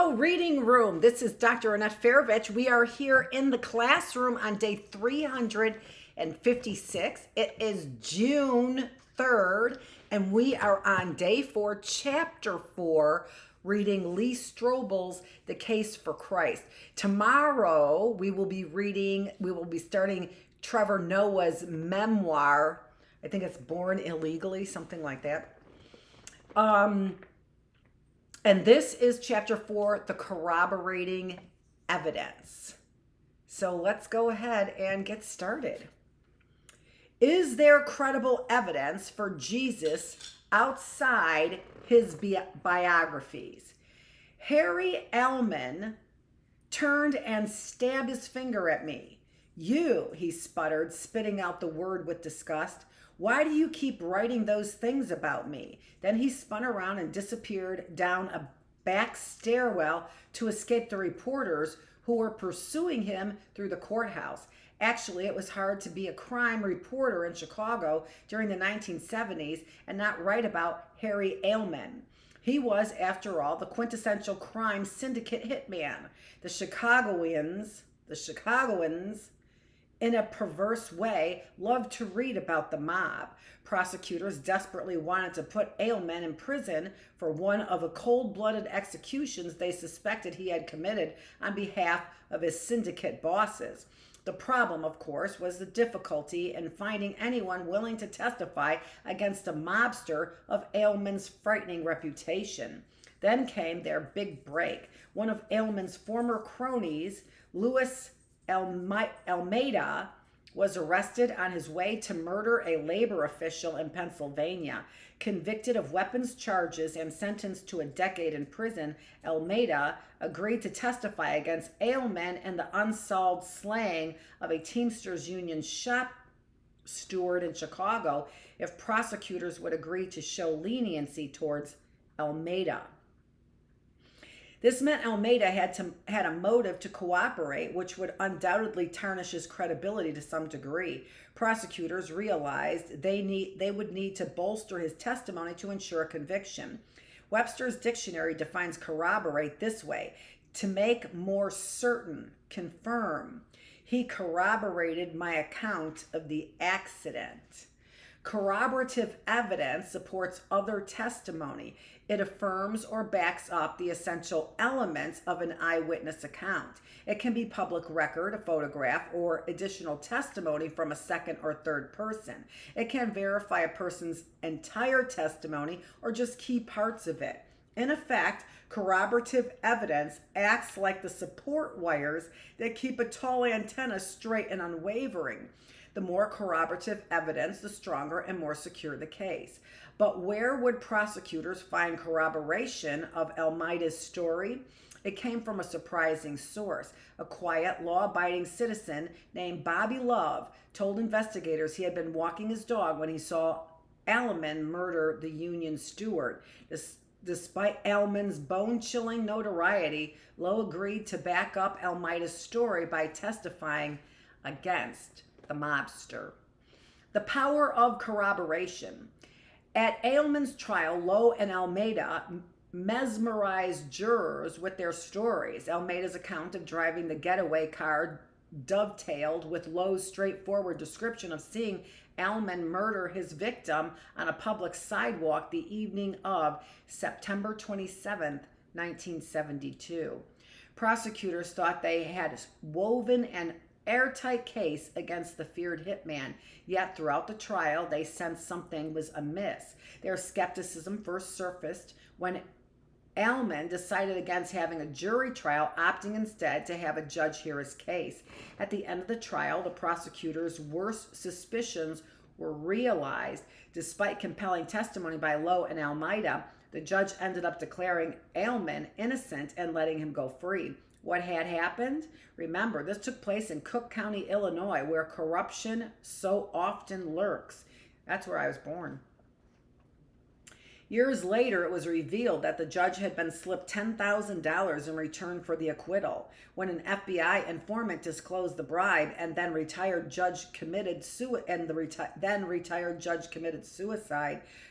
Hello, reading room. This is Dr. Annette Feravich. We are here in the classroom on day 356. It is June 3rd, and we are on day 4, chapter 4, reading Lee Strobel's The Case for Christ. Tomorrow, we will be starting Trevor Noah's memoir. I think it's Born Illegally, something like that. And this is chapter 4, the corroborating evidence. So let's go ahead and get started. Is there credible evidence for Jesus outside his biographies? Harry Ellman turned and stabbed his finger at me. You, he sputtered, spitting out the word with disgust. Why do you keep writing those things about me? Then he spun around and disappeared down a back stairwell to escape the reporters who were pursuing him through the courthouse. Actually, it was hard to be a crime reporter in Chicago during the 1970s and not write about Harry Ellman. He was, after all, the quintessential crime syndicate hitman. The Chicagoans, in a perverse way, loved to read about the mob. Prosecutors desperately wanted to put Ellman in prison for one of the cold-blooded executions they suspected he had committed on behalf of his syndicate bosses. The problem, of course, was the difficulty in finding anyone willing to testify against a mobster of Ellman's frightening reputation. Then came their big break. One of Ellman's former cronies, Louis Almeida, was arrested on his way to murder a labor official in Pennsylvania. Convicted of weapons charges and sentenced to a decade in prison, Almeida agreed to testify against Ellman and the unsolved slaying of a Teamsters Union shop steward in Chicago if prosecutors would agree to show leniency towards Almeida. This meant Almeida had a motive to cooperate, which would undoubtedly tarnish his credibility to some degree. Prosecutors realized they would need to bolster his testimony to ensure conviction. Webster's dictionary defines corroborate this way: to make more certain, confirm. He corroborated my account of the accident. Corroborative evidence supports other testimony. It affirms or backs up the essential elements of an eyewitness account. It can be public record, a photograph, or additional testimony from a second or third person. It can verify a person's entire testimony or just key parts of it. In effect, corroborative evidence acts like the support wires that keep a tall antenna straight and unwavering. The more corroborative evidence, the stronger and more secure the case. But where would prosecutors find corroboration of Almeida's story? It came from a surprising source. A quiet, law-abiding citizen named Bobby Love told investigators he had been walking his dog when he saw Ellman murder the Union steward. Despite Ellman's bone-chilling notoriety, Lowe agreed to back up Almeida's story by testifying against the mobster. The power of corroboration. At Ellman's trial, Lowe and Almeida mesmerized jurors with their stories. Almeida's account of driving the getaway car dovetailed with Lowe's straightforward description of seeing Ellman murder his victim on a public sidewalk the evening of September 27th, 1972. Prosecutors thought they had woven an airtight case against the feared hitman, yet throughout the trial they sensed something was amiss. Their skepticism first surfaced when Ellman decided against having a jury trial, opting instead to have a judge hear his case. At the end of the trial, the prosecutor's worst suspicions were realized. Despite compelling testimony by Lowe and Almeida, the judge ended up declaring Ellman innocent and letting him go free. What had happened? Remember, this took place in Cook County, Illinois, where corruption so often lurks. That's where I was born. Years later, it was revealed that the judge had been slipped $10,000 in return for the acquittal. When an FBI informant disclosed the bribe, and then retired judge committed suicide,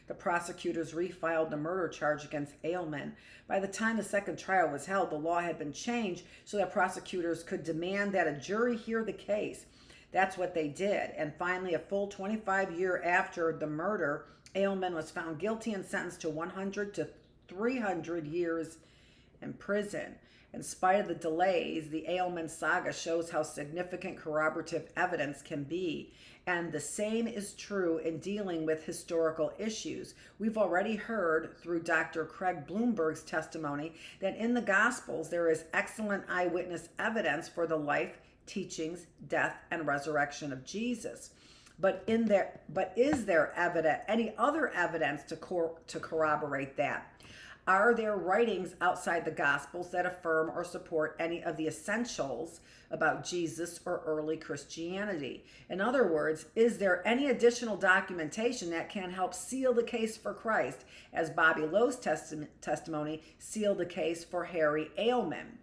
the prosecutors refiled the murder charge against Ailman. By the time the second trial was held, the law had been changed so that prosecutors could demand that a jury hear the case. That's what they did. And finally, a full 25 years after the murder, Ailman was found guilty and sentenced to 100 to 300 years in prison. In spite of the delays, the Ailman saga shows how significant corroborative evidence can be. And the same is true in dealing with historical issues. We've already heard through Dr. Craig Bloomberg's testimony that in the Gospels there is excellent eyewitness evidence for the life, teachings, death, and resurrection of Jesus. But is there any other evidence to corroborate that? Are there writings outside the Gospels that affirm or support any of the essentials about Jesus or early Christianity? In other words, is there any additional documentation that can help seal the case for Christ, as Bobby Lowe's testimony sealed the case for Harry Ailman?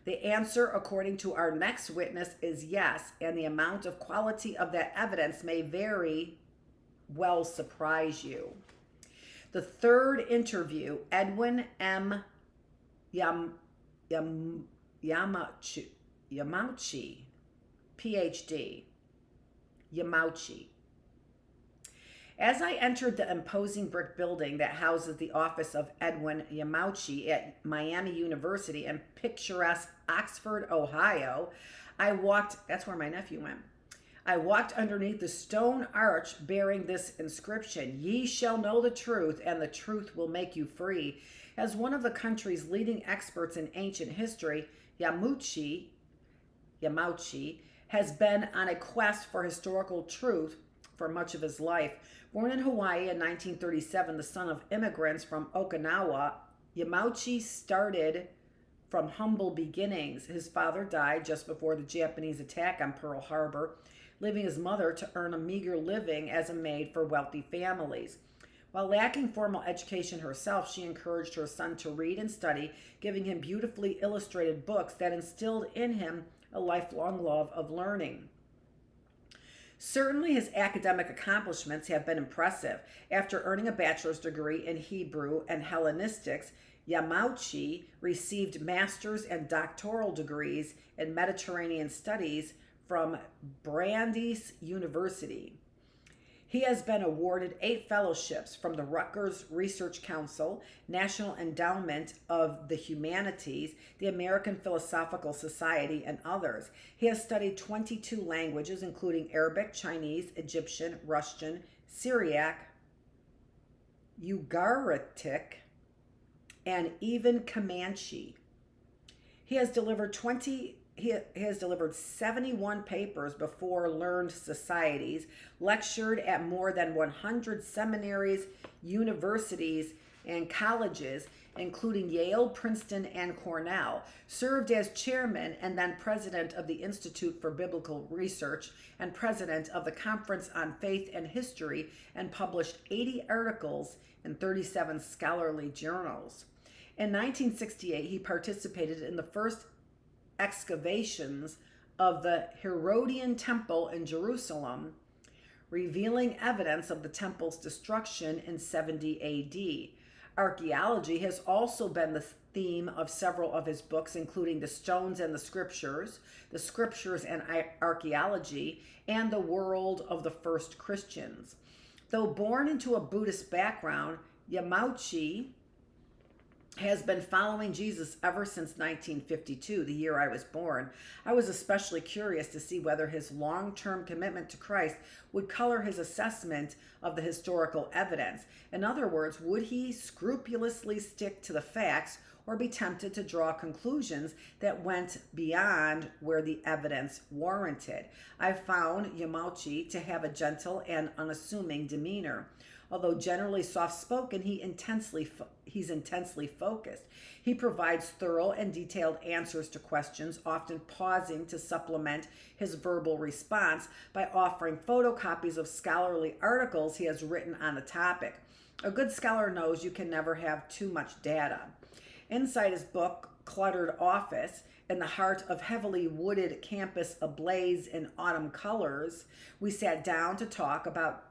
The answer, according to our next witness, is yes, and the amount of quality of that evidence may very well surprise you. The third interview, Edwin M. Yamauchi, PhD. Yamauchi. As I entered the imposing brick building that houses the office of Edwin Yamauchi at Miami University in picturesque Oxford, Ohio, that's where my nephew went. I walked underneath the stone arch bearing this inscription: "Ye shall know the truth, and the truth will make you free." As one of the country's leading experts in ancient history, Yamauchi has been on a quest for historical truth for much of his life. Born in Hawaii in 1937, the son of immigrants from Okinawa, Yamauchi started from humble beginnings. His father died just before the Japanese attack on Pearl Harbor, leaving his mother to earn a meager living as a maid for wealthy families. While lacking formal education herself, she encouraged her son to read and study, giving him beautifully illustrated books that instilled in him a lifelong love of learning. Certainly his academic accomplishments have been impressive. After earning a bachelor's degree in Hebrew and Hellenistics, Yamauchi received master's and doctoral degrees in Mediterranean studies from Brandeis University. He has been awarded 8 fellowships from the Rutgers Research Council, National Endowment of the Humanities, the American Philosophical Society, and others. He has studied 22 languages, including Arabic, Chinese, Egyptian, Russian, Syriac, Ugaritic, and even Comanche. He has delivered 71 papers before learned societies, lectured at more than 100 seminaries, universities, and colleges, including Yale, Princeton, and Cornell, served as chairman and then president of the Institute for Biblical Research and president of the Conference on Faith and History, and published 80 articles in 37 scholarly journals. In 1968, he participated in the first excavations of the Herodian Temple in Jerusalem, revealing evidence of the temple's destruction in 70 AD. Archaeology has also been the theme of several of his books, including The Stones and the Scriptures and Archaeology, and The World of the First Christians. Though born into a Buddhist background, Yamauchi has been following Jesus ever since 1952, the year I was born. I was especially curious to see whether his long-term commitment to Christ would color his assessment of the historical evidence. In other words, would he scrupulously stick to the facts or be tempted to draw conclusions that went beyond where the evidence warranted? I found Yamauchi to have a gentle and unassuming demeanor. Although generally soft-spoken, he's intensely focused. He provides thorough and detailed answers to questions, often pausing to supplement his verbal response by offering photocopies of scholarly articles he has written on the topic. A good scholar knows you can never have too much data. Inside his book, Cluttered Office, in the heart of heavily wooded campus ablaze in autumn colors, we sat down to talk about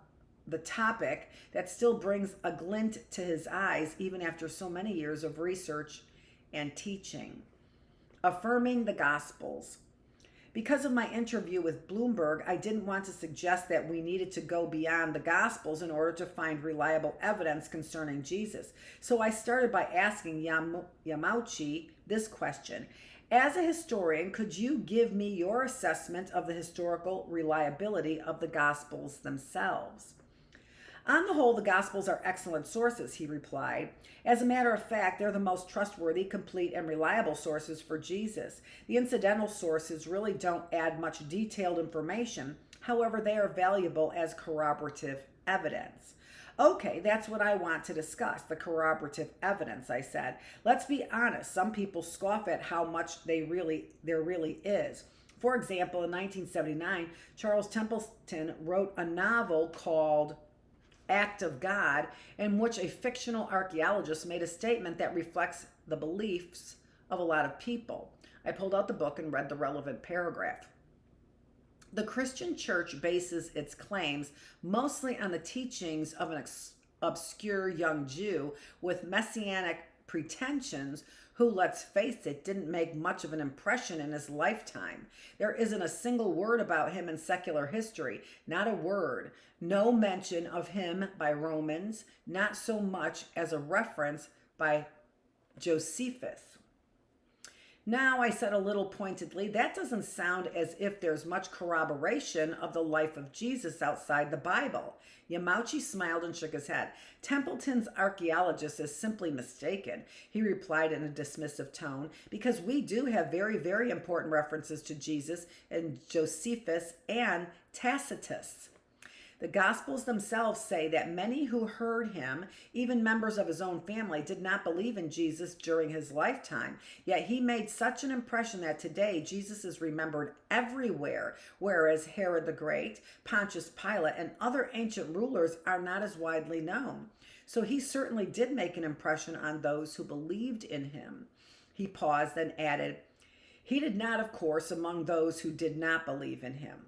the topic that still brings a glint to his eyes even after so many years of research and teaching. Affirming the Gospels. Because of my interview with Bloomberg, I didn't want to suggest that we needed to go beyond the Gospels in order to find reliable evidence concerning Jesus. So I started by asking Yamauchi this question. As a historian, could you give me your assessment of the historical reliability of the Gospels themselves? On the whole, the Gospels are excellent sources, he replied. As a matter of fact, they're the most trustworthy, complete, and reliable sources for Jesus. The incidental sources really don't add much detailed information. However, they are valuable as corroborative evidence. Okay, that's what I want to discuss, the corroborative evidence, I said. Let's be honest, some people scoff at how much there really is. For example, in 1979, Charles Templeton wrote a novel called Act of God, in which a fictional archaeologist made a statement that reflects the beliefs of a lot of people. I pulled out the book and read the relevant paragraph. The Christian church bases its claims mostly on the teachings of an obscure young Jew with messianic pretensions who, let's face it, didn't make much of an impression in his lifetime. There isn't a single word about him in secular history, not a word. No mention of him by Romans, not so much as a reference by Josephus. Now, I said a little pointedly, that doesn't sound as if there's much corroboration of the life of Jesus outside the Bible. Yamauchi smiled and shook his head. Templeton's archaeologist is simply mistaken, he replied in a dismissive tone, because we do have very, very important references to Jesus in Josephus and Tacitus. The Gospels themselves say that many who heard him, even members of his own family, did not believe in Jesus during his lifetime. Yet he made such an impression that today Jesus is remembered everywhere, whereas Herod the Great, Pontius Pilate, and other ancient rulers are not as widely known. So he certainly did make an impression on those who believed in him. He paused and added, he did not, of course, among those who did not believe in him.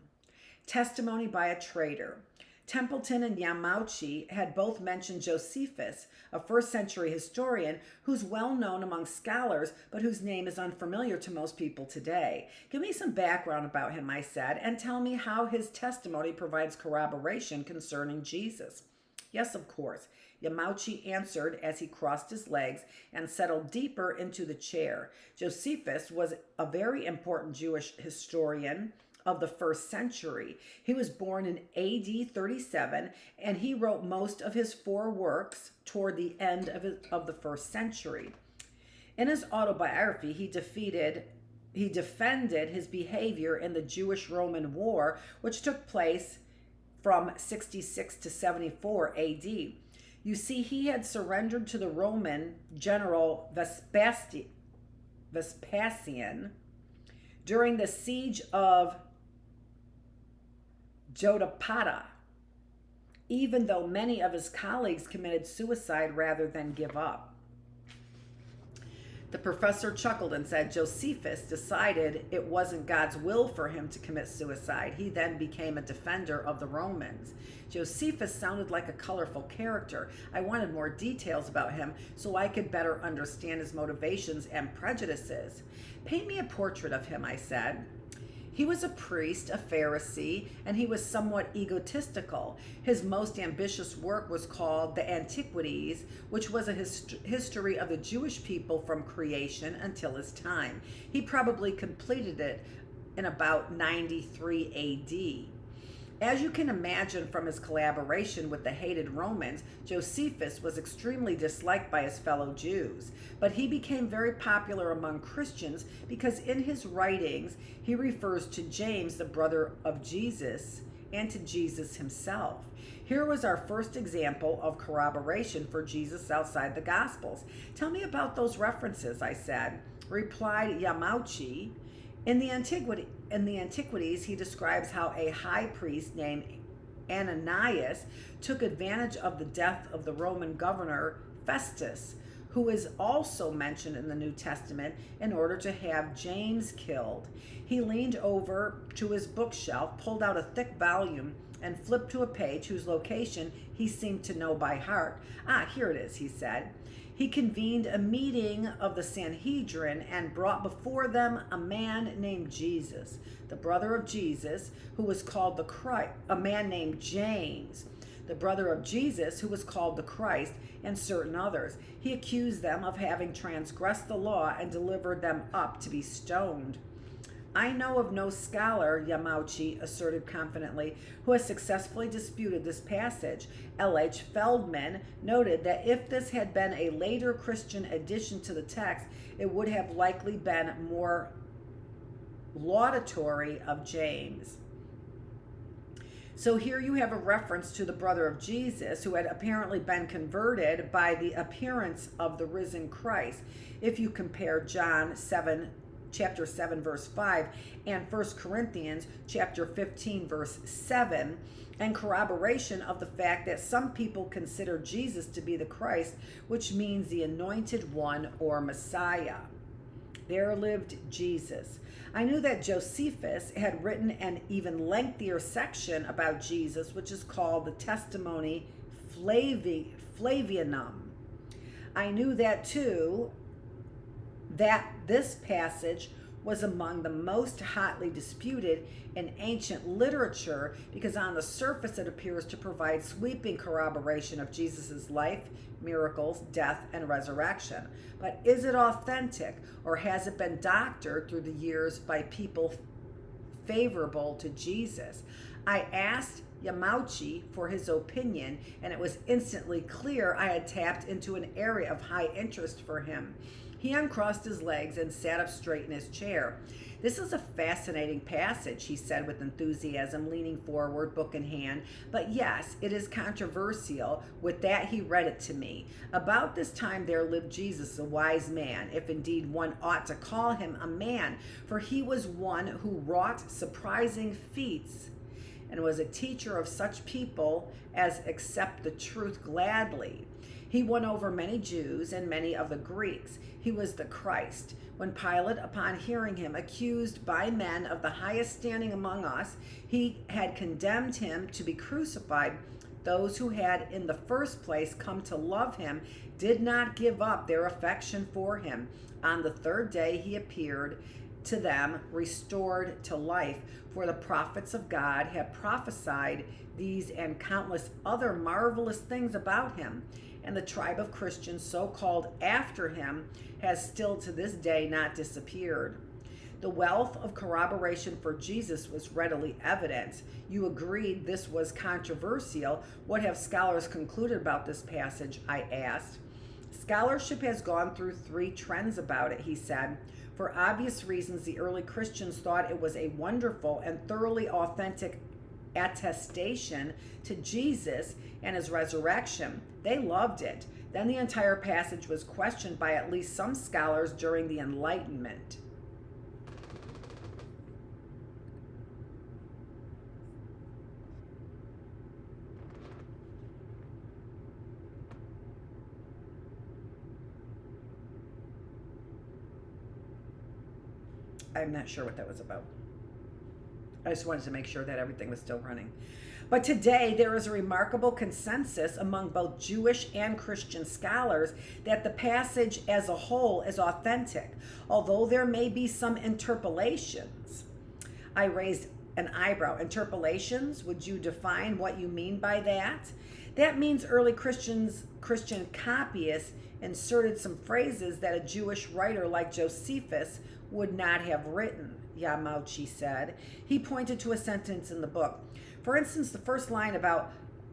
Testimony by a traitor. Templeton and Yamauchi had both mentioned Josephus, a first-century historian who's well known among scholars, but whose name is unfamiliar to most people today. Give me some background about him, I said, and tell me how his testimony provides corroboration concerning Jesus. Yes, of course, Yamauchi answered as he crossed his legs and settled deeper into the chair. Josephus was a very important Jewish historian of the first century. He was born in AD 37, and he wrote most of his 4 works toward the end of the first century. In his autobiography, he defended his behavior in the Jewish-Roman War, which took place from 66 to 74 AD. You see, he had surrendered to the Roman general Vespasian during the siege of Jotapata, even though many of his colleagues committed suicide rather than give up. The professor chuckled and said Josephus decided it wasn't God's will for him to commit suicide. He then became a defender of the Romans. Josephus sounded like a colorful character. I wanted more details about him so I could better understand his motivations and prejudices. Paint me a portrait of him, I said. He was a priest, a Pharisee, and he was somewhat egotistical. His most ambitious work was called The Antiquities, which was a history of the Jewish people from creation until his time. He probably completed it in about 93 AD. As you can imagine from his collaboration with the hated Romans, Josephus was extremely disliked by his fellow Jews. But he became very popular among Christians because in his writings, he refers to James, the brother of Jesus, and to Jesus himself. Here was our first example of corroboration for Jesus outside the Gospels. Tell me about those references, I said. Replied Yamauchi. In the Antiquities, he describes how a high priest named Ananias took advantage of the death of the Roman governor Festus, who is also mentioned in the New Testament, in order to have James killed. He leaned over to his bookshelf, pulled out a thick volume, and flipped to a page whose location he seemed to know by heart. "Ah, here it is," he said. "He convened a meeting of the Sanhedrin and brought before them a man named Jesus, the brother of Jesus, who was called the Christ, a man named James, the brother of Jesus, who was called the Christ, and certain others. He accused them of having transgressed the law and delivered them up to be stoned." "I know of no scholar," Yamauchi asserted confidently, "who has successfully disputed this passage." L.H. Feldman noted that if this had been a later Christian addition to the text, it would have likely been more laudatory of James. So here you have a reference to the brother of Jesus, who had apparently been converted by the appearance of the risen Christ. If you compare John 7, chapter 7, verse 5, and 1 Corinthians chapter 15, verse 7, and corroboration of the fact that some people consider Jesus to be the Christ, which means the anointed one or Messiah. There lived Jesus. I knew that Josephus had written an even lengthier section about Jesus, which is called the Testimony Flavianum. I knew that too, that this passage was among the most hotly disputed in ancient literature because on the surface it appears to provide sweeping corroboration of Jesus' life, miracles, death, and resurrection. But is it authentic, or has it been doctored through the years by people favorable to Jesus? I asked Yamauchi for his opinion, and it was instantly clear I had tapped into an area of high interest for him. He uncrossed his legs and sat up straight in his chair. "This is a fascinating passage," he said with enthusiasm, leaning forward, book in hand. "But yes, it is controversial." With that, he read it to me. "About this time there lived Jesus, a wise man, if indeed one ought to call him a man, for he was one who wrought surprising feats, and was a teacher of such people as accept the truth gladly. He won over many Jews and many of the Greeks. He was the Christ. When Pilate, upon hearing him accused by men of the highest standing among us, he had condemned him to be crucified, those who had in the first place come to love him did not give up their affection for him. On the third day he appeared to them, restored to life, for the prophets of God had prophesied these and countless other marvelous things about him. And the tribe of Christians so called after him has still to this day not disappeared." The wealth of corroboration for Jesus was readily evident. You agreed this was controversial. What have scholars concluded about this passage? I asked. "Scholarship has gone through three trends about it," he said. "For obvious reasons, the early Christians thought it was a wonderful and thoroughly authentic attestation to Jesus and his resurrection. They loved it. Then the entire passage was questioned by at least some scholars during the Enlightenment." I'm not sure what that was about. I just wanted to make sure that everything was still running. But today, there is a remarkable consensus among both Jewish and Christian scholars that the passage as a whole is authentic, although there may be some interpolations. I raised an eyebrow. Interpolations? Would you define what you mean by that? That means early Christian copyists inserted some phrases that a Jewish writer like Josephus would not have written, Yamauchi said. He pointed to a sentence in the book. For instance, the first line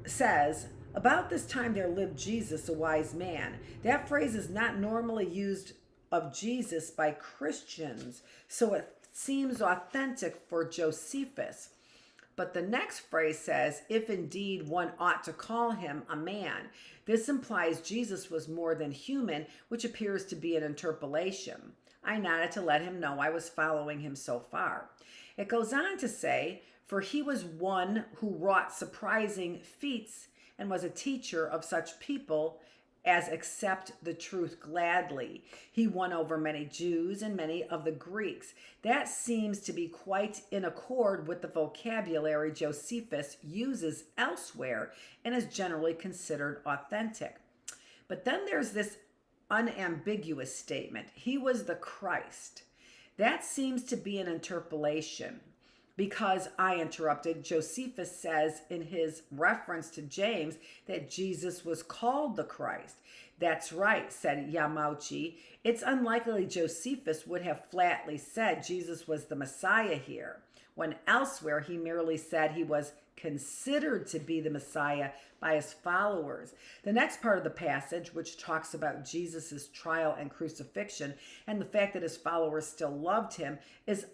says, "About this time there lived Jesus, a wise man." That phrase is not normally used of Jesus by Christians, so it seems authentic for Josephus. But the next phrase says, "If indeed one ought to call him a man." This implies Jesus was more than human, which appears to be an interpolation. I nodded to let him know I was following him so far. It goes on to say, for he was one who wrought surprising feats and was a teacher of such people as accept the truth gladly. He won over many Jews and many of the Greeks. That seems to be quite in accord with the vocabulary Josephus uses elsewhere and is generally considered authentic. But then there's this unambiguous statement. He was the Christ. That seems to be an interpolation. Because I interrupted, Josephus says in his reference to James that Jesus was called the Christ. That's right, said Yamauchi. It's unlikely Josephus would have flatly said Jesus was the Messiah here, when elsewhere he merely said he was considered to be the Messiah by his followers. The next part of the passage, which talks about Jesus' trial and crucifixion and the fact that his followers still loved him, is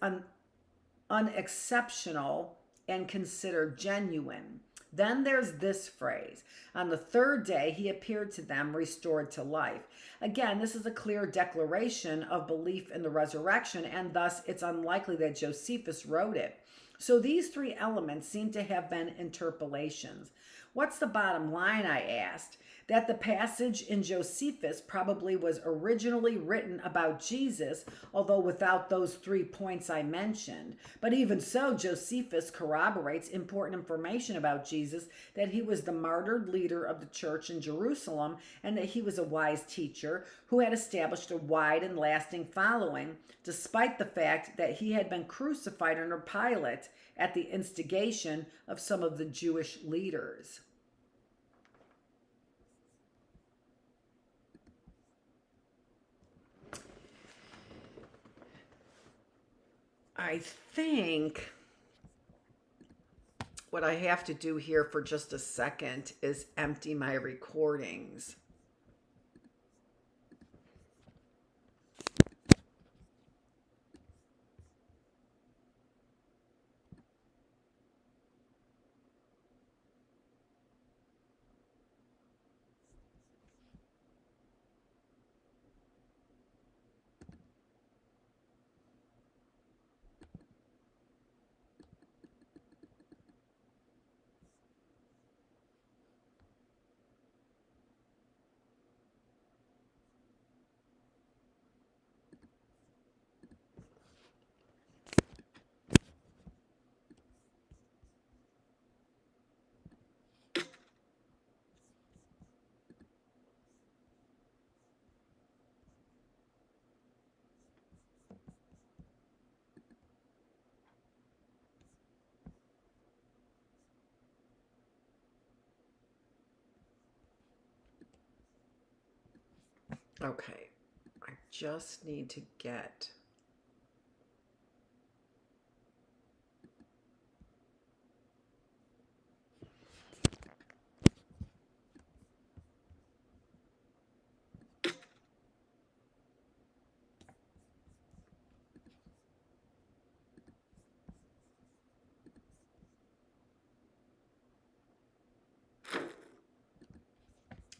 unexceptional and considered genuine. Then there's this phrase, on the third day he appeared to them restored to life. Again, this is a clear declaration of belief in the resurrection, and thus it's unlikely that Josephus wrote it. So these three elements seem to have been interpolations. What's the bottom line, I asked? That the passage in Josephus probably was originally written about Jesus, although without those 3 points I mentioned. But even so, Josephus corroborates important information about Jesus, that he was the martyred leader of the church in Jerusalem, and that he was a wise teacher who had established a wide and lasting following, despite the fact that he had been crucified under Pilate at the instigation of some of the Jewish leaders. I think what I have to do here for just a second is empty my recordings. Okay, I just need to get...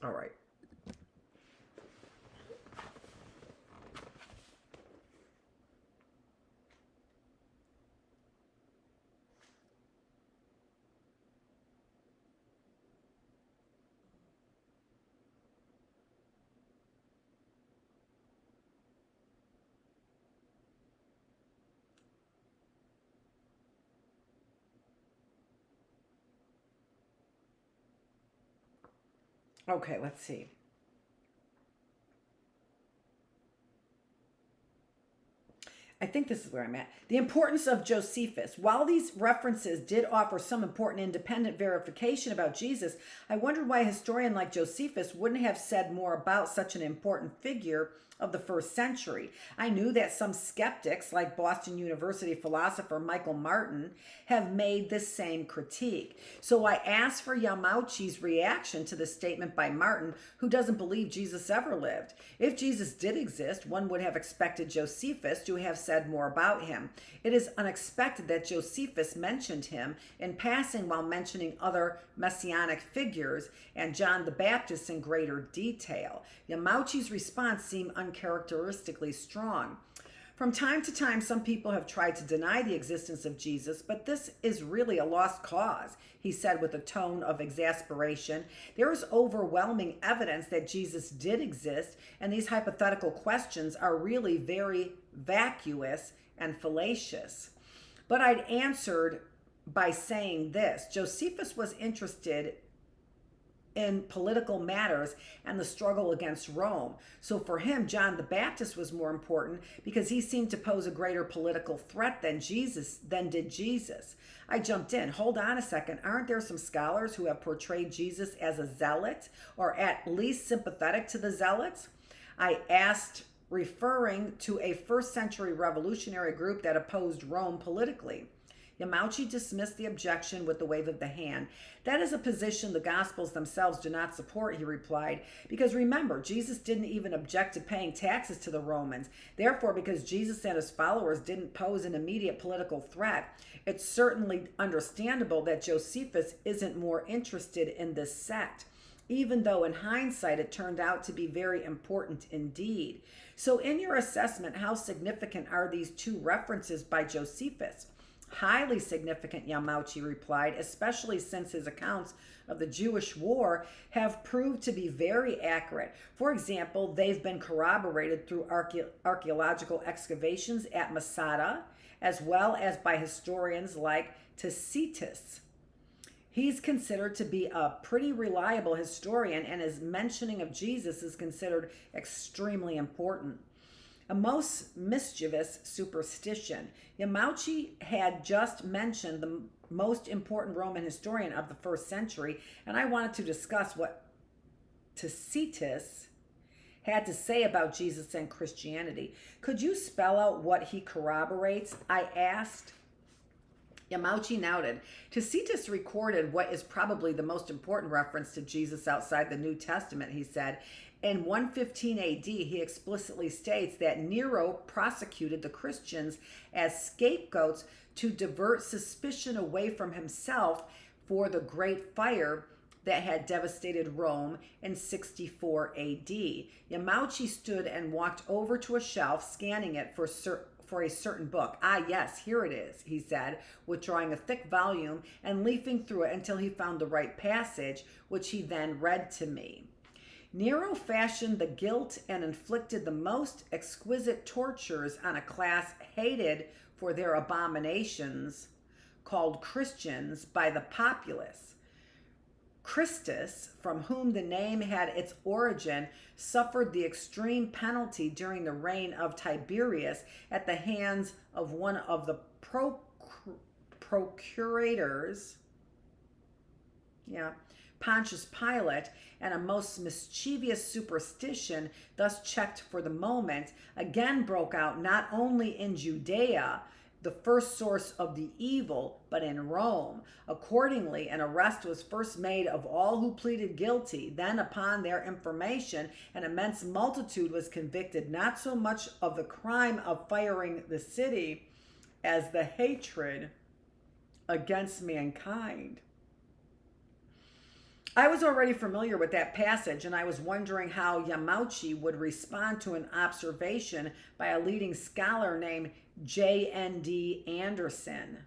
All right. Okay, let's see. I think this is where I'm at. The importance of Josephus. While these references did offer some important independent verification about Jesus, I wondered why a historian like Josephus wouldn't have said more about such an important figure of the first century. I knew that some skeptics, like Boston University philosopher Michael Martin, have made this same critique. So I asked for Yamauchi's reaction to the statement by Martin, who doesn't believe Jesus ever lived. If Jesus did exist, one would have expected Josephus to have said more about him. It is unexpected that Josephus mentioned him in passing while mentioning other messianic figures and John the Baptist in greater detail. Yamauchi's response seemed uncharacteristically strong. From time to time, some people have tried to deny the existence of Jesus, but this is really a lost cause, he said with a tone of exasperation. There is overwhelming evidence that Jesus did exist, and these hypothetical questions are really very vacuous and fallacious. But I'd answered by saying this: Josephus was interested in political matters and the struggle against Rome. So for him, John the Baptist was more important because he seemed to pose a greater political threat than did Jesus. I jumped in. Hold on a second. Aren't there some scholars who have portrayed Jesus as a zealot, or at least sympathetic to the zealots? I asked, referring to a first century revolutionary group that opposed Rome politically. Yamauchi dismissed the objection with the wave of the hand. That is a position the Gospels themselves do not support, he replied, because remember, Jesus didn't even object to paying taxes to the Romans. Therefore, because Jesus and his followers didn't pose an immediate political threat, it's certainly understandable that Josephus isn't more interested in this sect, even though in hindsight it turned out to be very important indeed. So in your assessment, how significant are these two references by Josephus? Highly significant, Yamauchi replied, especially since his accounts of the Jewish war have proved to be very accurate. For example, they've been corroborated through archaeological excavations at Masada, as well as by historians like Tacitus. He's considered to be a pretty reliable historian, and his mentioning of Jesus is considered extremely important. A most mischievous superstition. Yamauchi had just mentioned the most important Roman historian of the first century, and I wanted to discuss what Tacitus had to say about Jesus and Christianity. Could you spell out what he corroborates? I asked. Yamauchi nodded. Tacitus recorded what is probably the most important reference to Jesus outside the New Testament, he said. In 115 AD, he explicitly states that Nero prosecuted the Christians as scapegoats to divert suspicion away from himself for the great fire that had devastated Rome in 64 AD. Yamauchi stood and walked over to a shelf, scanning it for a certain book. Ah, yes, here it is, he said, withdrawing a thick volume and leafing through it until he found the right passage, which he then read to me. Nero fashioned the guilt and inflicted the most exquisite tortures on a class hated for their abominations, called Christians, by the populace. Christus, from whom the name had its origin, suffered the extreme penalty during the reign of Tiberius at the hands of one of the procurators, Pontius Pilate, and a most mischievous superstition, thus checked for the moment, again broke out not only in Judea, the first source of the evil, but in Rome. Accordingly, an arrest was first made of all who pleaded guilty. Then, upon their information, an immense multitude was convicted, not so much of the crime of firing the city as the hatred against mankind. I was already familiar with that passage, and I was wondering how Yamauchi would respond to an observation by a leading scholar named J.N.D. Anderson.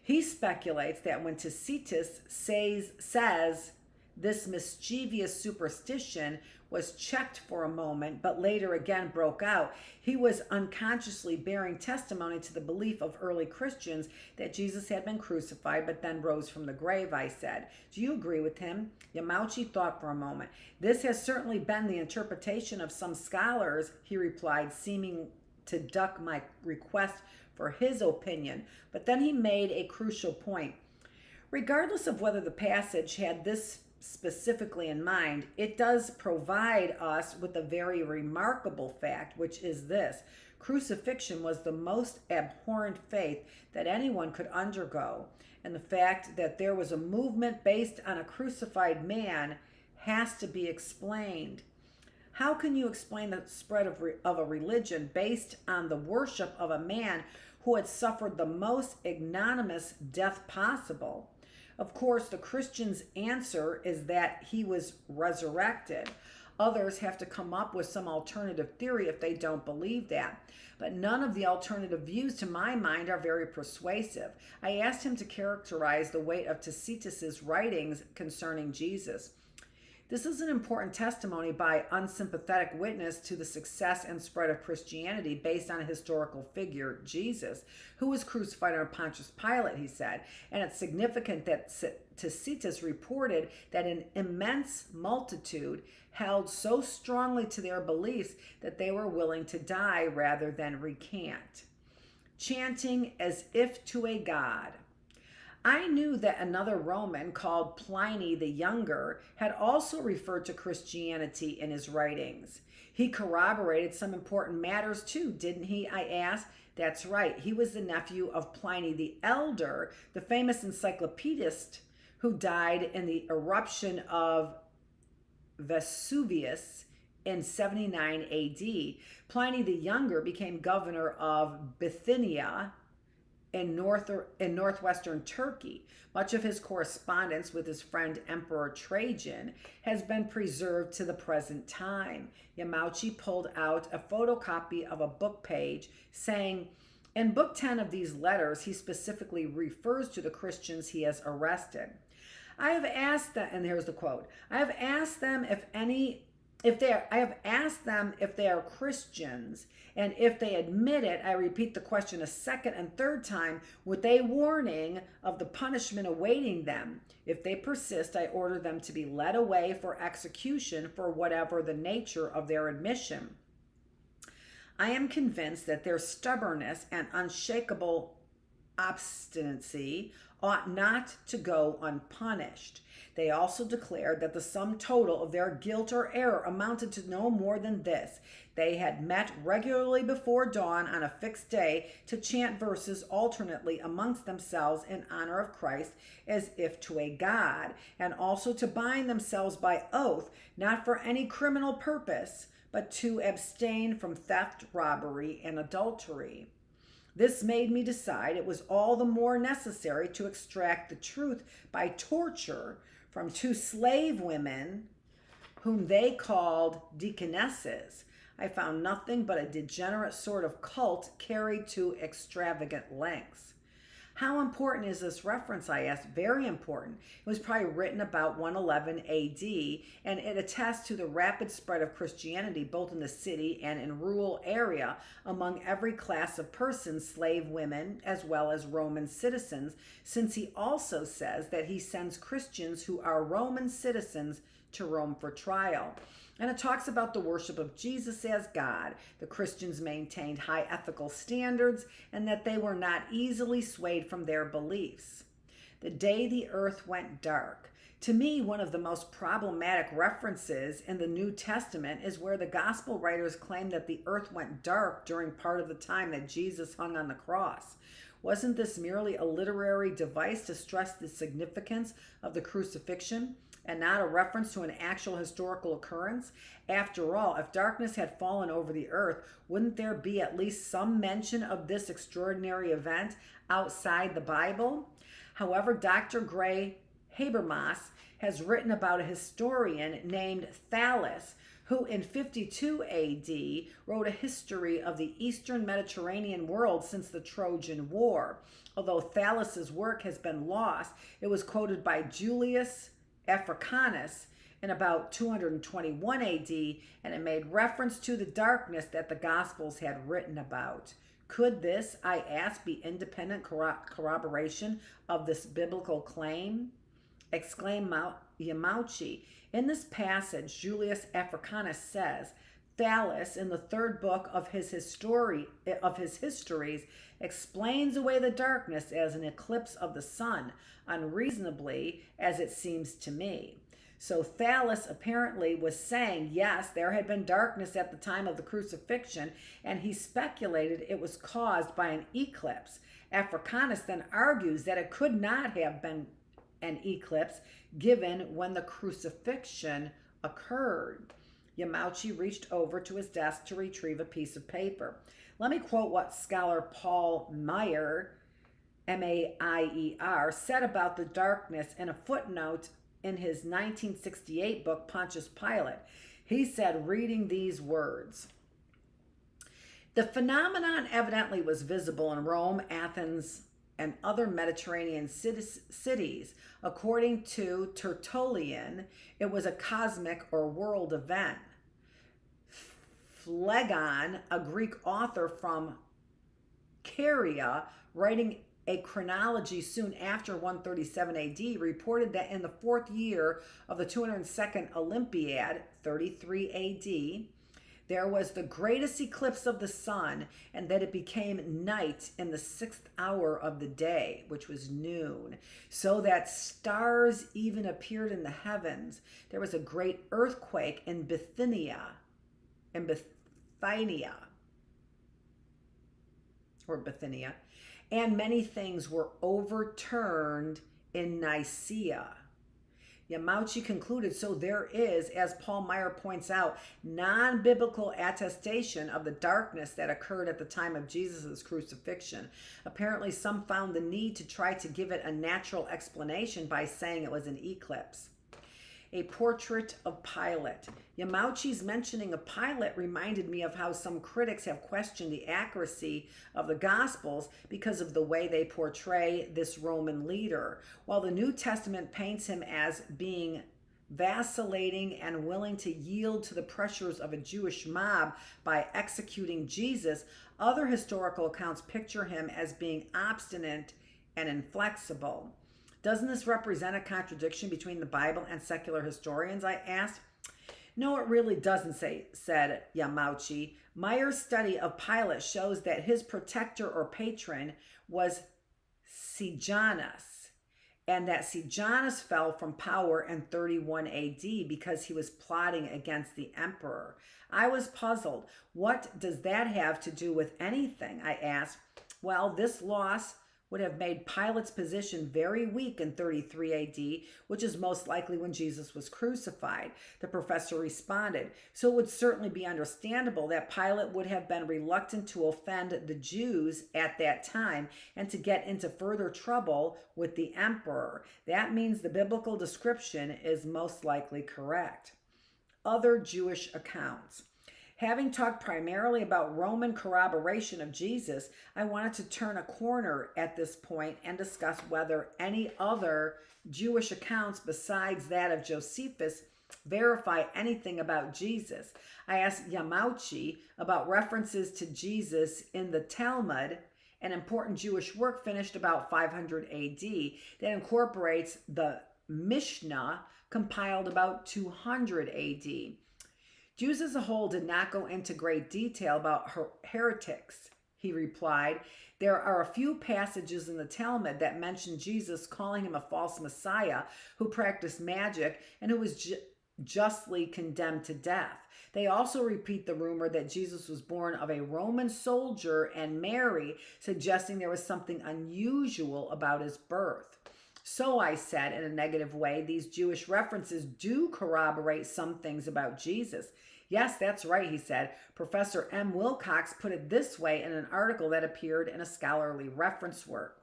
He speculates that when Tacitus says this mischievous superstition was checked for a moment, but later again broke out, he was unconsciously bearing testimony to the belief of early Christians that Jesus had been crucified but then rose from the grave, I said. Do you agree with him? Yamauchi thought for a moment. This has certainly been the interpretation of some scholars, he replied, seeming to duck my request for his opinion. But then he made a crucial point. Regardless of whether the passage had this specifically in mind, it does provide us with a very remarkable fact, which is this: crucifixion was the most abhorrent faith that anyone could undergo, and the fact that there was a movement based on a crucified man has to be explained. How can you explain the spread of a religion based on the worship of a man who had suffered the most ignominious death possible? Of course, the Christian's answer is that he was resurrected. Others have to come up with some alternative theory if they don't believe that. But none of the alternative views, to my mind, are very persuasive. I asked him to characterize the weight of Tacitus's writings concerning Jesus. This is an important testimony by unsympathetic witness to the success and spread of Christianity based on a historical figure, Jesus, who was crucified under Pontius Pilate, he said. And it's significant that Tacitus reported that an immense multitude held so strongly to their beliefs that they were willing to die rather than recant. Chanting as if to a god. I knew that another Roman called Pliny the Younger had also referred to Christianity in his writings. He corroborated some important matters too, didn't he? I asked. That's right. He was the nephew of Pliny the Elder, the famous encyclopedist who died in the eruption of Vesuvius in 79 AD. Pliny the Younger became governor of Bithynia in northwestern Turkey. Much of his correspondence with his friend Emperor Trajan has been preserved to the present time. Yamauchi pulled out a photocopy of a book page saying, in Book 10 of these letters, he specifically refers to the Christians he has arrested. I have asked them, and here's the quote, I have asked them if they are Christians, and if they admit it, I repeat the question a second and third time with a warning of the punishment awaiting them. If they persist, I order them to be led away for execution for whatever the nature of their admission. I am convinced that their stubbornness and unshakable obstinacy ought not to go unpunished. They also declared that the sum total of their guilt or error amounted to no more than this. They had met regularly before dawn on a fixed day to chant verses alternately amongst themselves in honor of Christ as if to a god, and also to bind themselves by oath, not for any criminal purpose, but to abstain from theft, robbery, and adultery. This made me decide it was all the more necessary to extract the truth by torture from two slave women whom they called deaconesses. I found nothing but a degenerate sort of cult carried to extravagant lengths. How important is this reference, I asked? Very important. It was probably written about 111 AD, and it attests to the rapid spread of Christianity both in the city and in rural area among every class of persons, slave women, as well as Roman citizens, since he also says that he sends Christians who are Roman citizens to Rome for trial. And it talks about the worship of Jesus as God. The Christians maintained high ethical standards and that they were not easily swayed from their beliefs. The day the earth went dark. To me, one of the most problematic references in the New Testament is where the gospel writers claim that the earth went dark during part of the time that Jesus hung on the cross. Wasn't this merely a literary device to stress the significance of the crucifixion, and not a reference to an actual historical occurrence? After all, if darkness had fallen over the earth, wouldn't there be at least some mention of this extraordinary event outside the Bible? However, Dr. Gray Habermas has written about a historian named Thallus, who in 52 AD wrote a history of the Eastern Mediterranean world since the Trojan War. Although Thallus's work has been lost, it was quoted by Julius Africanus in about 221 AD, and it made reference to the darkness that the Gospels had written about. Could this, I ask, be independent corroboration of this biblical claim? Exclaimed Yamauchi. In this passage, Julius Africanus says, Thallus, in the third book of his histories, explains away the darkness as an eclipse of the sun, unreasonably as it seems to me. So Thallus apparently was saying, yes, there had been darkness at the time of the crucifixion, and he speculated it was caused by an eclipse. Africanus then argues that it could not have been an eclipse given when the crucifixion occurred. Yamauchi reached over to his desk to retrieve a piece of paper. Let me quote what scholar Paul Maier, M-A-I-E-R, said about the darkness in a footnote in his 1968 book, Pontius Pilate. He said, reading these words, the phenomenon evidently was visible in Rome, Athens, and other Mediterranean cities. According to Tertullian, it was a cosmic or world event. Phlegon, a Greek author from Caria, writing a chronology soon after 137 AD, reported that in the fourth year of the 202nd Olympiad, 33 AD, there was the greatest eclipse of the sun, and that it became night in the 6th hour of the day, which was noon, so that stars even appeared in the heavens. There was a great earthquake in Bithynia, and many things were overturned in Nicaea. Yamauchi concluded, so there is, as Paul Meyer points out, non-biblical attestation of the darkness that occurred at the time of Jesus' crucifixion. Apparently, some found the need to try to give it a natural explanation by saying it was an eclipse. A portrait of Pilate. Yamauchi's mentioning of Pilate reminded me of how some critics have questioned the accuracy of the Gospels because of the way they portray this Roman leader. While the New Testament paints him as being vacillating and willing to yield to the pressures of a Jewish mob by executing Jesus, other historical accounts picture him as being obstinate and inflexible. Doesn't this represent a contradiction between the Bible and secular historians, I asked? No, it really doesn't, said Yamauchi. Meyer's study of Pilate shows that his protector or patron was Sejanus, and that Sejanus fell from power in 31 AD because he was plotting against the emperor. I was puzzled. What does that have to do with anything? I asked. Well, this loss would have made Pilate's position very weak in 33 AD, which is most likely when Jesus was crucified. The professor responded, so it would certainly be understandable that Pilate would have been reluctant to offend the Jews at that time and to get into further trouble with the emperor. That means the biblical description is most likely correct. Other Jewish accounts. Having talked primarily about Roman corroboration of Jesus, I wanted to turn a corner at this point and discuss whether any other Jewish accounts besides that of Josephus verify anything about Jesus. I asked Yamauchi about references to Jesus in the Talmud, an important Jewish work finished about 500 AD that incorporates the Mishnah compiled about 200 AD. Jews as a whole did not go into great detail about heretics, he replied. There are a few passages in the Talmud that mention Jesus calling him a false Messiah who practiced magic and who was justly condemned to death. They also repeat the rumor that Jesus was born of a Roman soldier and Mary, suggesting there was something unusual about his birth. So I said, in a negative way, these Jewish references do corroborate some things about Jesus. Yes, that's right, he said. Professor M. Wilcox put it this way in an article that appeared in a scholarly reference work.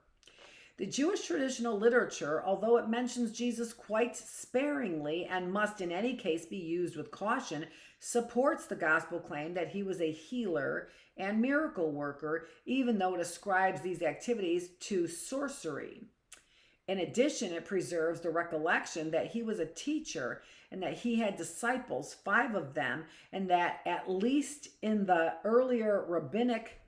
The Jewish traditional literature, although it mentions Jesus quite sparingly and must in any case be used with caution, supports the gospel claim that he was a healer and miracle worker, even though it ascribes these activities to sorcery. In addition, it preserves the recollection that he was a teacher and that he had disciples, 5 of them, and that at least in the earlier rabbinic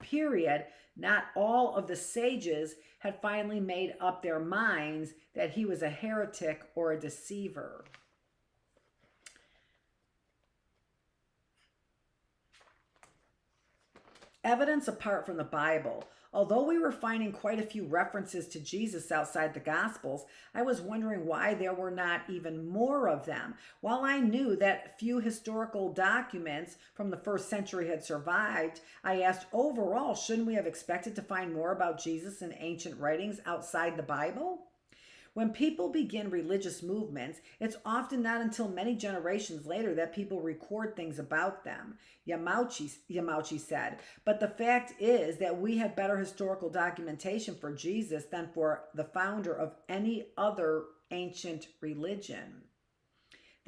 period, not all of the sages had finally made up their minds that he was a heretic or a deceiver. Evidence apart from the Bible. Although we were finding quite a few references to Jesus outside the Gospels, I was wondering why there were not even more of them. While I knew that few historical documents from the first century had survived, I asked, overall, shouldn't we have expected to find more about Jesus in ancient writings outside the Bible? When people begin religious movements, it's often not until many generations later that people record things about them, Yamauchi said. But the fact is that we have better historical documentation for Jesus than for the founder of any other ancient religion.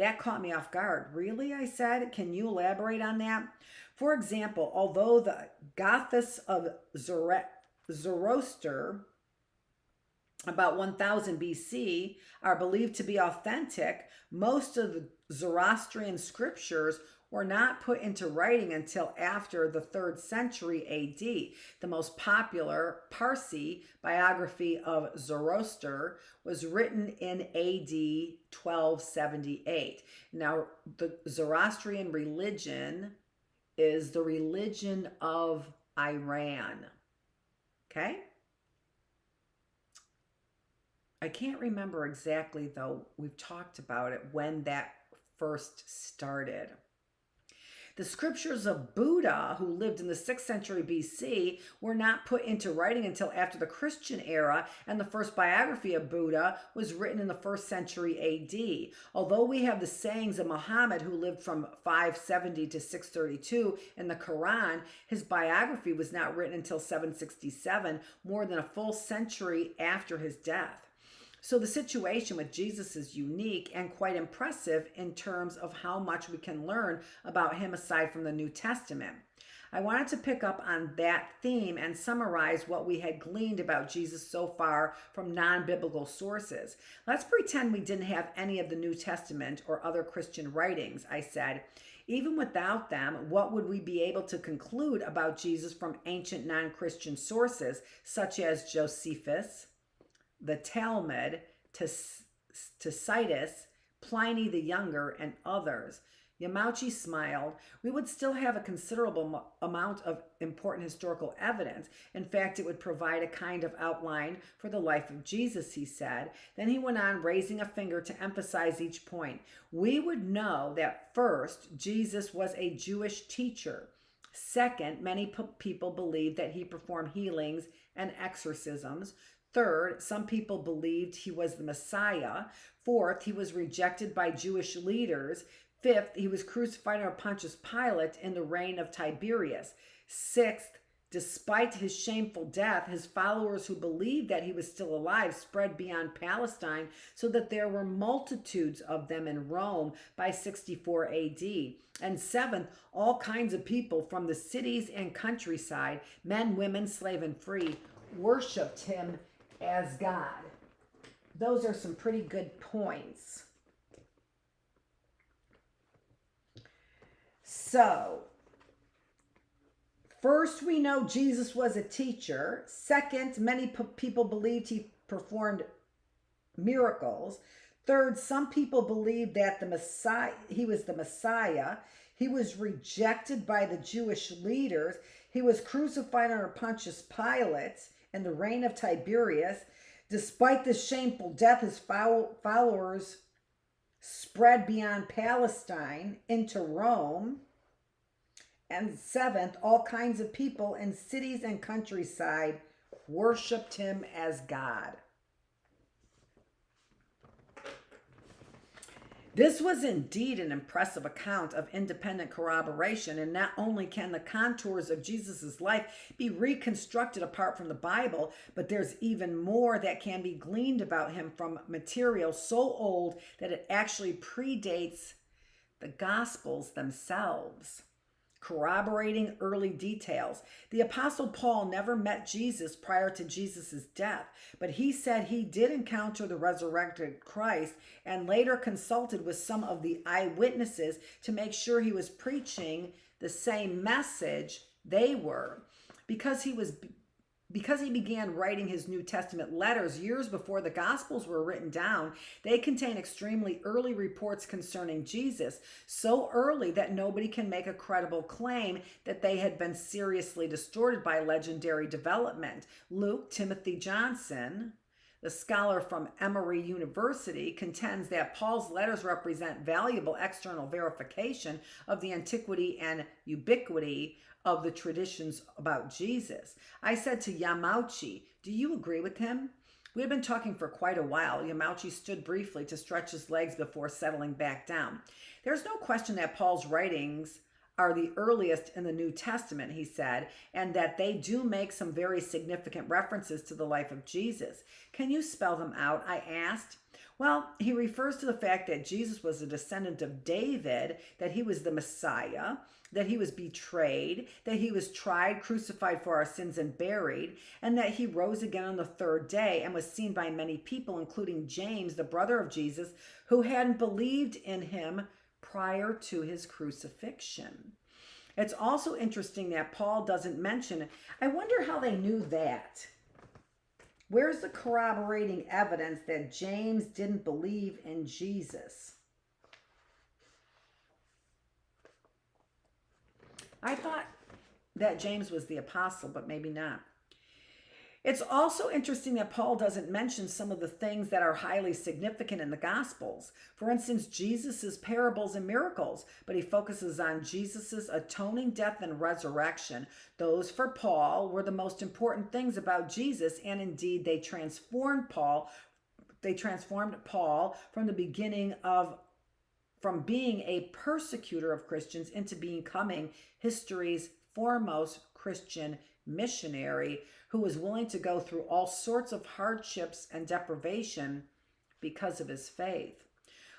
That caught me off guard. Really? I said. Can you elaborate on that? For example, although the Goths of Zoroaster, about 1000 BC, are believed to be authentic, most of the Zoroastrian scriptures were not put into writing until after the 3rd century AD. The most popular Parsi biography of Zoroaster was written in AD 1278. Now, the Zoroastrian religion is the religion of Iran. Okay? I can't remember exactly, though. We've talked about it, when that first started. The scriptures of Buddha, who lived in the 6th century BC, were not put into writing until after the Christian era, and the first biography of Buddha was written in the 1st century AD. Although we have the sayings of Muhammad, who lived from 570 to 632 in the Quran, his biography was not written until 767, more than a full century after his death. So the situation with Jesus is unique and quite impressive in terms of how much we can learn about him aside from the New Testament. I wanted to pick up on that theme and summarize what we had gleaned about Jesus so far from non-biblical sources. Let's pretend we didn't have any of the New Testament or other Christian writings, I said. Even without them, what would we be able to conclude about Jesus from ancient non-Christian sources, such as Josephus, the Talmud, Tacitus, Pliny the Younger, and others? Yamauchi smiled. We would still have a considerable amount of important historical evidence. In fact, it would provide a kind of outline for the life of Jesus, he said. Then he went on, raising a finger to emphasize each point. We would know that first, Jesus was a Jewish teacher. Second, many people believed that he performed healings and exorcisms. Third, some people believed he was the Messiah. Fourth, he was rejected by Jewish leaders. Fifth, he was crucified under Pontius Pilate in the reign of Tiberius. Sixth, despite his shameful death, his followers who believed that he was still alive spread beyond Palestine, so that there were multitudes of them in Rome by 64 AD. And seventh, all kinds of people from the cities and countryside, men, women, slave, and free, worshipped him as God. Those are some pretty good points. So, first, we know Jesus was a teacher. Second, many people believed he performed miracles. Third, some people believed that he was the Messiah. He was rejected by the Jewish leaders. He was crucified under Pontius Pilate in the reign of Tiberius. Despite this shameful death, his followers spread beyond Palestine into Rome. And seventh, all kinds of people in cities and countryside worshipped him as God. This was indeed an impressive account of independent corroboration, and not only can the contours of Jesus' life be reconstructed apart from the Bible, but there's even more that can be gleaned about him from material so old that it actually predates the Gospels themselves. Corroborating early details. The Apostle Paul never met Jesus prior to Jesus' death, but he said he did encounter the resurrected Christ and later consulted with some of the eyewitnesses to make sure he was preaching the same message they were. Because he began writing his New Testament letters years before the Gospels were written down, they contain extremely early reports concerning Jesus, so early that nobody can make a credible claim that they had been seriously distorted by legendary development. Luke Timothy Johnson, the scholar from Emory University, contends that Paul's letters represent valuable external verification of the antiquity and ubiquity of the traditions about Jesus. I said to Yamauchi, do you agree with him? We had been talking for quite a while. Yamauchi stood briefly to stretch his legs before settling back down. There's no question that Paul's writings are the earliest in the New Testament, he said, and that they do make some very significant references to the life of Jesus. Can you spell them out? I asked. Well, he refers to the fact that Jesus was a descendant of David, that he was the Messiah, that he was betrayed, that he was tried, crucified for our sins, and buried, and that he rose again on the third day and was seen by many people, including James, the brother of Jesus, who hadn't believed in him prior to his crucifixion. It's also interesting that Paul doesn't mention it. I wonder how they knew that. Where's the corroborating evidence that James didn't believe in Jesus? I thought that James was the apostle, but maybe not. It's also interesting that Paul doesn't mention some of the things that are highly significant in the Gospels. For instance, Jesus' parables and miracles, but he focuses on Jesus' atoning death and resurrection. Those, for Paul, were the most important things about Jesus, and indeed they transformed Paul from the beginning from being a persecutor of Christians into becoming history's foremost Christian missionary who was willing to go through all sorts of hardships and deprivation because of his faith.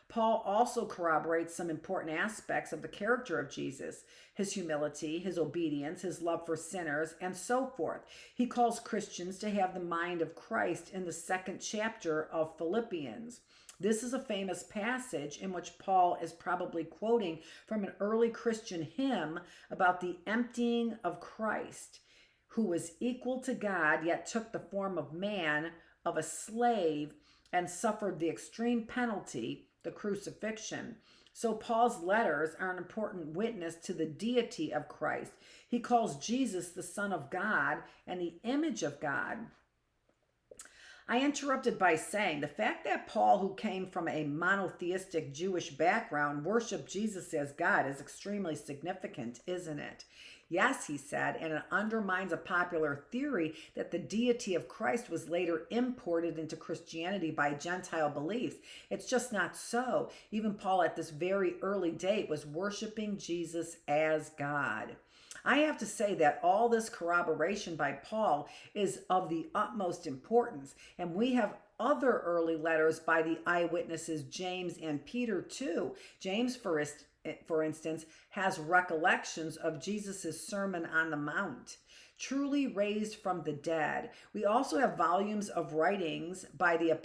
Paul also corroborates some important aspects of the character of Jesus, his humility, his obedience, his love for sinners, and so forth. He calls Christians to have the mind of Christ in the 2nd chapter of Philippians. This is a famous passage in which Paul is probably quoting from an early Christian hymn about the emptying of Christ, who was equal to God, yet took the form of man, of a slave, and suffered the extreme penalty, the crucifixion. So Paul's letters are an important witness to the deity of Christ. He calls Jesus the Son of God and the image of God. I interrupted by saying the fact that Paul, who came from a monotheistic Jewish background, worshiped Jesus as God is extremely significant, isn't it? Yes, he said, and it undermines a popular theory that the deity of Christ was later imported into Christianity by Gentile beliefs. It's just not so. Even Paul at this very early date was worshiping Jesus as God. I have to say that all this corroboration by Paul is of the utmost importance, and we have other early letters by the eyewitnesses James and Peter too. James, for instance, has recollections of Jesus' Sermon on the Mount, truly raised from the dead. We also have volumes of writings by the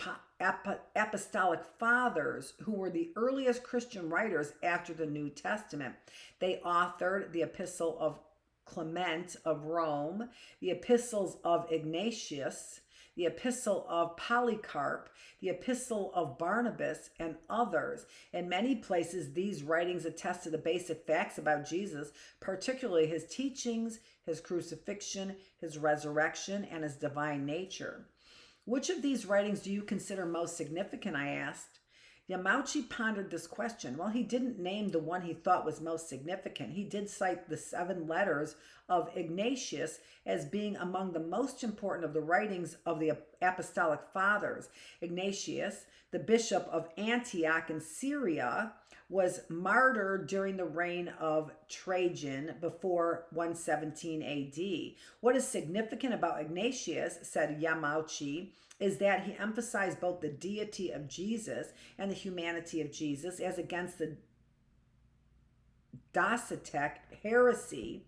apostolic fathers, who were the earliest Christian writers after the New Testament. They authored the Epistle of Clement of Rome, the Epistles of Ignatius, the Epistle of Polycarp, the Epistle of Barnabas, and others. In many places, these writings attest to the basic facts about Jesus, particularly his teachings, his crucifixion, his resurrection, and his divine nature. Which of these writings do you consider most significant? I asked. Yamauchi pondered this question. Well, he didn't name the one he thought was most significant. He did cite the 7 letters of Ignatius as being among the most important of the writings of the apostolic fathers. Ignatius, the bishop of Antioch in Syria, was martyred during the reign of Trajan before 117 AD. What is significant about Ignatius, said Yamauchi, is that he emphasized both the deity of Jesus and the humanity of Jesus as against the Docetic heresy,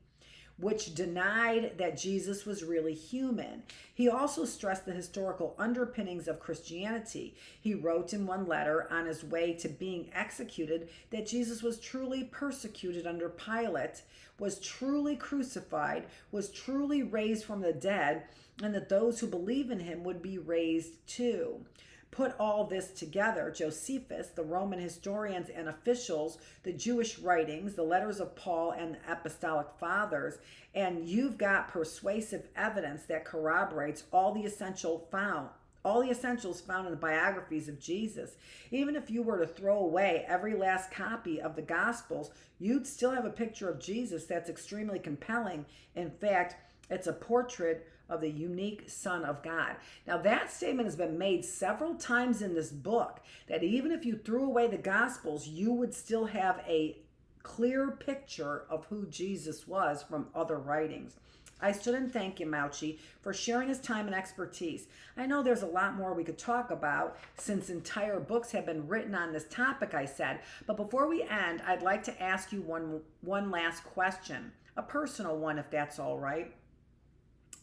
which denied that Jesus was really human. He also stressed the historical underpinnings of Christianity. He wrote in one letter on his way to being executed that Jesus was truly persecuted under Pilate, was truly crucified, was truly raised from the dead, and that those who believe in him would be raised too. Put all this together, Josephus, the Roman historians and officials, the Jewish writings, the letters of Paul and the apostolic fathers, and you've got persuasive evidence that corroborates all the essentials found in the biographies of Jesus. Even if you were to throw away every last copy of the Gospels, you'd still have a picture of Jesus that's extremely compelling. In fact, it's a portrait of the unique Son of God. Now, that statement has been made several times in this book, that even if you threw away the Gospels, you would still have a clear picture of who Jesus was from other writings. I stood and thanked Yamauchi for sharing his time and expertise. I know there's a lot more we could talk about since entire books have been written on this topic, I said. But before we end, I'd like to ask you one last question, a personal one if that's all right.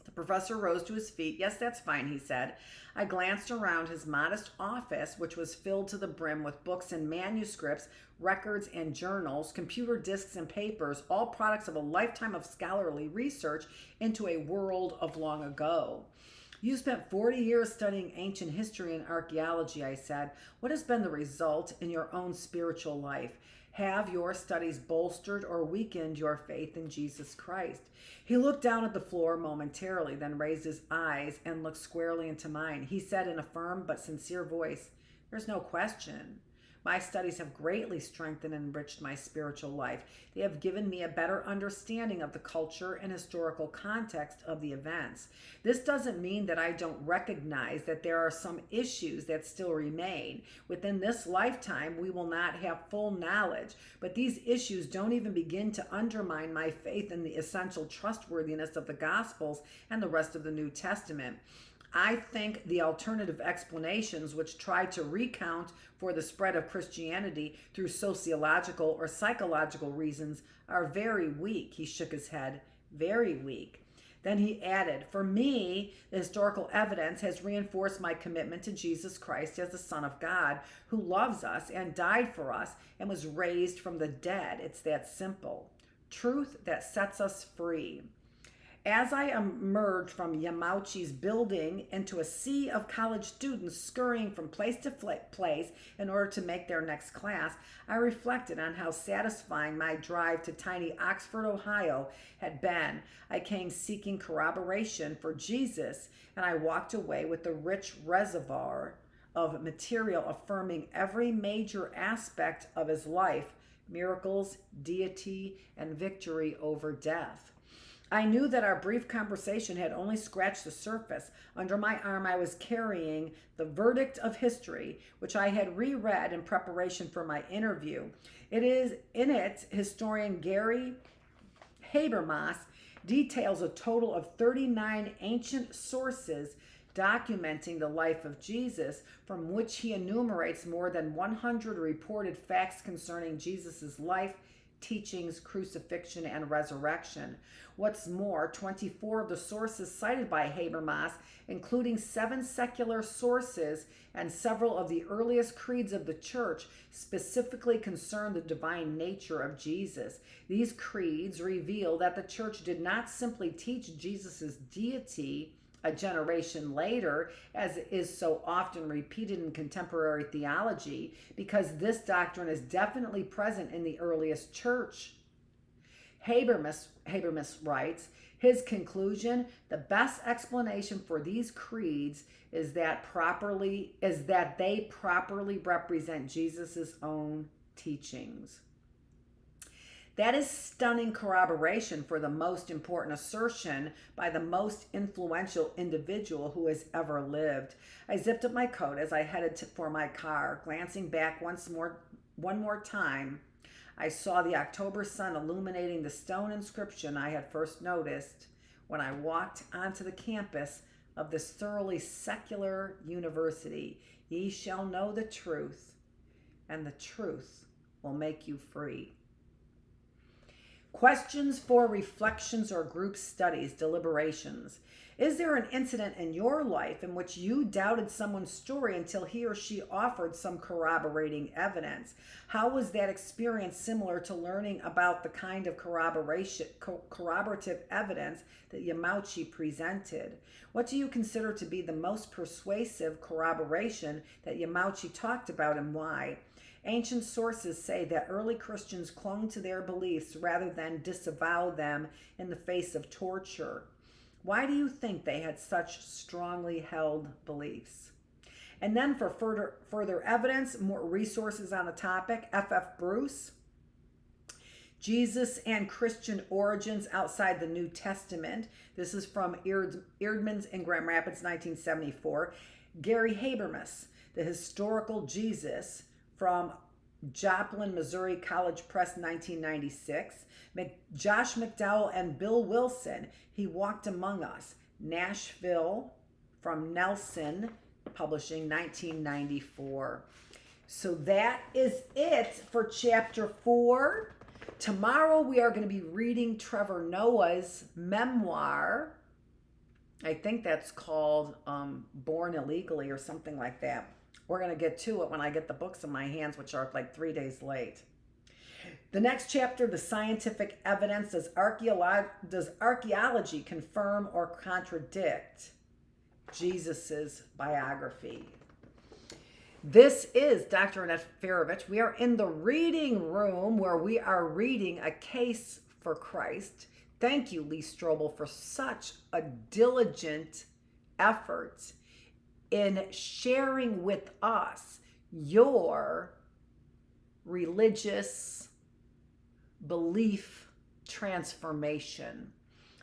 The professor rose to his feet. Yes, that's fine, he said. I glanced around his modest office, which was filled to the brim with books and manuscripts, records and journals, computer disks and papers, all products of a lifetime of scholarly research into a world of long ago. You spent 40 years studying ancient history and archaeology, I said. What has been the result in your own spiritual life? Have your studies bolstered or weakened your faith in Jesus Christ? He looked down at the floor momentarily, then raised his eyes and looked squarely into mine. He said in a firm but sincere voice, "There's no question. My studies have greatly strengthened and enriched my spiritual life. They have given me a better understanding of the culture and historical context of the events. This doesn't mean that I don't recognize that there are some issues that still remain. Within this lifetime, we will not have full knowledge, but these issues don't even begin to undermine my faith in the essential trustworthiness of the Gospels and the rest of the New Testament. I think the alternative explanations which try to recount for the spread of Christianity through sociological or psychological reasons are very weak." He shook his head. "Very weak." Then he added, "For me, the historical evidence has reinforced my commitment to Jesus Christ as the Son of God, who loves us and died for us and was raised from the dead. It's that simple. Truth that sets us free." As I emerged from Yamauchi's building into a sea of college students scurrying from place to place in order to make their next class, I reflected on how satisfying my drive to tiny Oxford, Ohio had been. I came seeking corroboration for Jesus, and I walked away with a rich reservoir of material affirming every major aspect of his life: miracles, deity, and victory over death. I knew that our brief conversation had only scratched the surface. Under my arm, I was carrying The Verdict of History, which I had reread in preparation for my interview. In it, historian Gary Habermas details a total of 39 ancient sources documenting the life of Jesus, from which he enumerates more than 100 reported facts concerning Jesus' life, teachings, crucifixion, and resurrection. What's more, 24 of the sources cited by Habermas, including 7 secular sources and several of the earliest creeds of the church, specifically concern the divine nature of Jesus. These creeds reveal that the church did not simply teach Jesus' deity a generation later, as is so often repeated in contemporary theology, because this doctrine is definitely present in the earliest church. Habermas writes, his conclusion: the best explanation for these creeds is that they properly represent Jesus' own teachings. That is stunning corroboration for the most important assertion by the most influential individual who has ever lived. I zipped up my coat as I headed for my car. Glancing back one more time, I saw the October sun illuminating the stone inscription I had first noticed when I walked onto the campus of this thoroughly secular university. Ye shall know the truth, and the truth will make you free. Questions for reflections or group studies, deliberations. Is there an incident in your life in which you doubted someone's story until he or she offered some corroborating evidence? How was that experience similar to learning about the kind of corroborative evidence that Yamauchi presented? What do you consider to be the most persuasive corroboration that Yamauchi talked about, and why? Ancient sources say that early Christians clung to their beliefs rather than disavow them in the face of torture. Why do you think they had such strongly held beliefs? And then for further evidence, more resources on the topic, F.F. Bruce, Jesus and Christian Origins Outside the New Testament. This is from Eerdmans in Grand Rapids, 1974. Gary Habermas, The Historical Jesus, from Joplin, Missouri College Press, 1996. Josh McDowell and Bill Wilson, He Walked Among Us, Nashville, from Nelson Publishing, 1994. So that is it for chapter 4. Tomorrow we are going to be reading Trevor Noah's memoir. I think that's called Born Illegally or something like that. We're going to get to it when I get the books in my hands, which are like 3 days late. The next chapter, the scientific evidence. Does archaeology confirm or contradict Jesus's biography? This is Dr. Annette Feravich. We are in the reading room where we are reading A Case for Christ. Thank you, Lee Strobel, for such a diligent effort in sharing with us your religious belief transformation.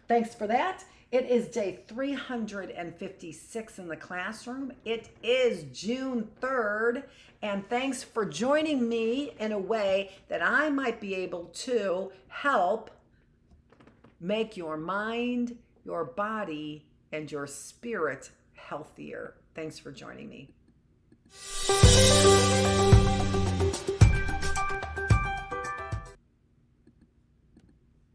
Thanks for that. It is day 356 in the classroom. It is June 3rd, and thanks for joining me in a way that I might be able to help make your mind, your body, and your spirit healthier. Thanks for joining me.